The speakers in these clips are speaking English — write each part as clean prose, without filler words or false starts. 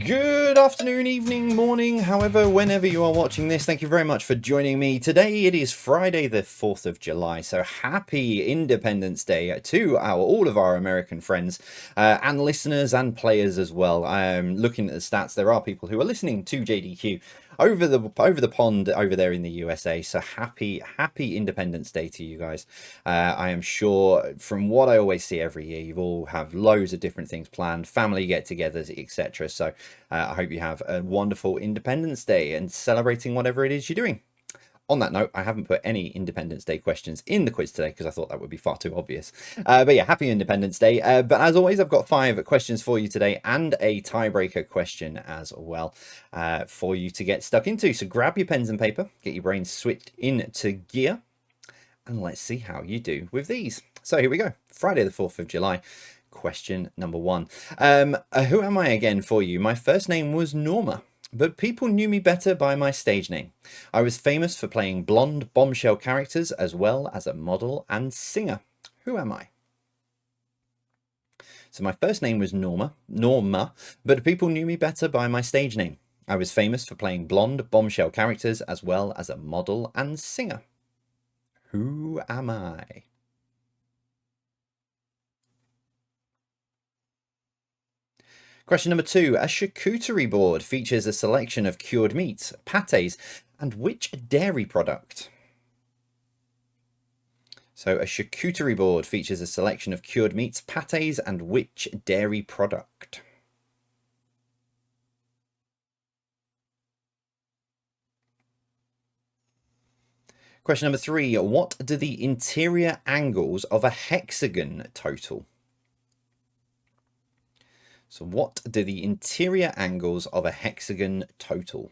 Good afternoon, evening, morning, however, whenever you are watching this, thank you very much for joining me. Today it is Friday the 4th of July, so happy Independence Day to all of our American friends and listeners and players as well. Looking at the stats, there are people who are listening to JDQ over the pond over there in the USA, so happy Independence Day to you guys. I am sure from what I always see every year, you all have loads of different things planned, family get-togethers, etc. So I hope you have a wonderful Independence Day and celebrating whatever it is you're doing. On that note, I haven't put any Independence Day questions in the quiz today because I thought that would be far too obvious. But yeah, happy Independence Day. But as always, I've got 5 questions for you today and a tiebreaker question as well for you to get stuck into. So grab your pens and paper, get your brains switched into gear, and let's see how you do with these. So here we go. Friday the 4th of July. Question number 1. Who am I again for you? My first name was Norma, but people knew me better by my stage name. I was famous for playing blonde bombshell characters as well as a model and singer. Who am I? So my first name was Norma, but people knew me better by my stage name. I was famous for playing blonde bombshell characters as well as a model and singer. Who am I? Question number 2. A charcuterie board features a selection of cured meats, pâtés, and which dairy product? So a charcuterie board features a selection of cured meats, pâtés, and which dairy product? Question number 3. What do the interior angles of a hexagon total? So what do the interior angles of a hexagon total?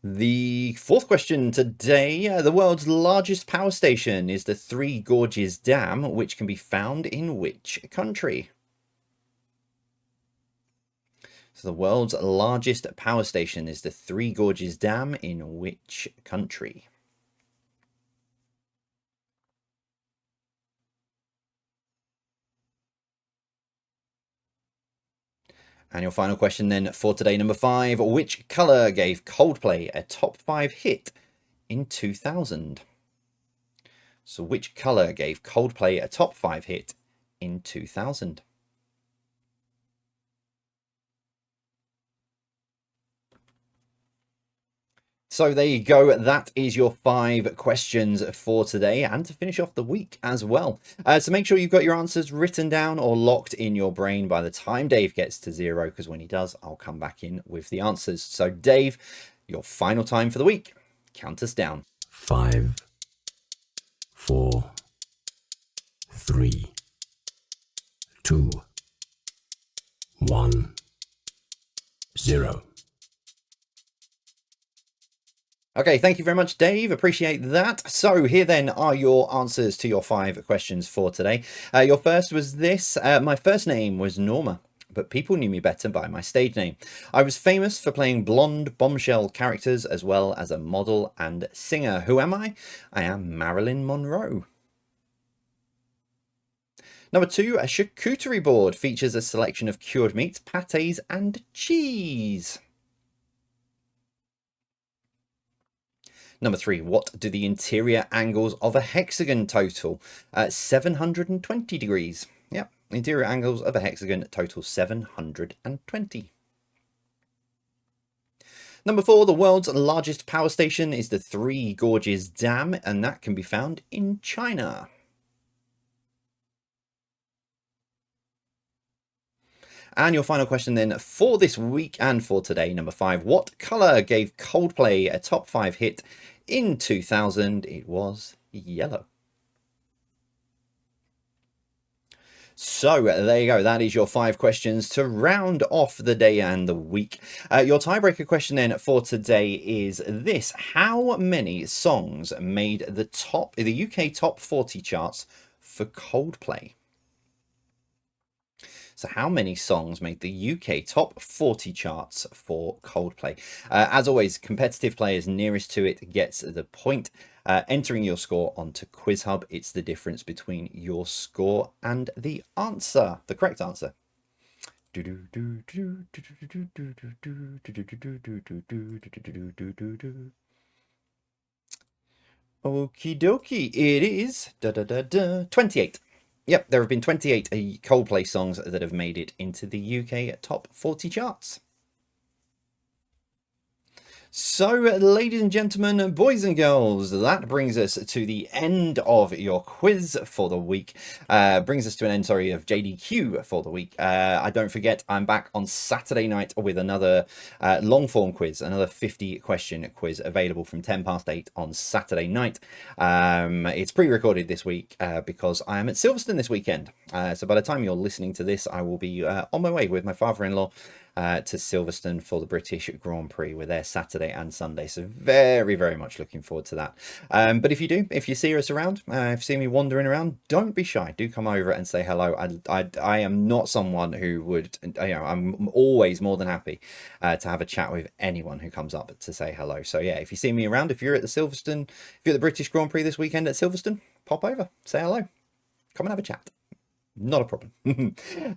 The 4th question today, the world's largest power station is the Three Gorges Dam, which can be found in which country? So the world's largest power station is the Three Gorges Dam in which country? And your final question then for today, number 5. Which colour gave Coldplay a top 5 hit in 2000? So which colour gave Coldplay a top 5 hit in 2000? So there you go. That is your 5 questions for today and to finish off the week as well. So make sure you've got your answers written down or locked in your brain by the time Dave gets to 0, because when he does, I'll come back in with the answers. So Dave, your final time for the week. Count us down. 5, 4, 3, 2, 1, 0. Okay, thank you very much, Dave. Appreciate that. So here then are your answers to your 5 questions for today. Your first was this. My first name was Norma, but people knew me better by my stage name. I was famous for playing blonde bombshell characters as well as a model and singer. Who am I? I am Marilyn Monroe. Number 2, a charcuterie board features a selection of cured meats, pâtés, and cheese. Number 3, what do the interior angles of a hexagon total? 720 degrees. Yep, interior angles of a hexagon total 720. Number 4, the world's largest power station is the Three Gorges Dam, and that can be found in China. And your final question then for this week and for today, number 5. What colour gave Coldplay a top 5 hit in 2000? It was yellow. So there you go. That is your 5 questions to round off the day and the week. Your tiebreaker question then for today is this. How many songs made the UK top 40 charts for Coldplay? So how many songs made the UK top 40 charts for Coldplay? As always, competitive players nearest to it gets the point. Entering your score onto Quiz Hub, it's the difference between your score and the answer, the correct answer. Okie dokie, it is 28. Yep, there have been 28 Coldplay songs that have made it into the UK top 40 charts. So, ladies and gentlemen, boys and girls, that brings us to the end of your quiz for the week. Brings us to an end, sorry, of JDQ for the week. I don't forget, I'm back on Saturday night with another long form quiz, another 50 question quiz available from 10 past 8 on Saturday night. It's pre-recorded this week because I am at Silverstone this weekend. So by the time you're listening to this, I will be on my way with my father-in-law to Silverstone for the British Grand Prix. We're there Saturday and Sunday, so very, very much looking forward to that. But if you see us around, if you see me wandering around, don't be shy. Do come over and say hello. I am not someone who would, I'm always more than happy to have a chat with anyone who comes up to say hello. So yeah, if you see me around, if you're at the Silverstone, if you're at the British Grand Prix this weekend at Silverstone, pop over, say hello, come and have a chat. Not a problem.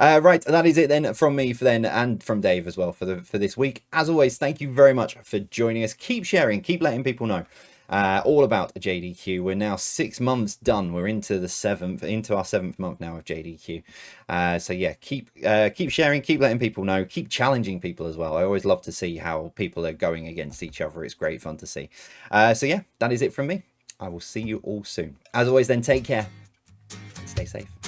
Right, that is it then from me and from Dave as well for this week. As always, thank you very much for joining us. Keep sharing, keep letting people know all about JDQ. We're now 6 months done. We're into our 7th month now of JDQ. So yeah, keep sharing, keep letting people know, keep challenging people as well. I always love to see how people are going against each other. It's great fun to see. So yeah, that is it from me. I will see you all soon. As always, then take care and stay safe.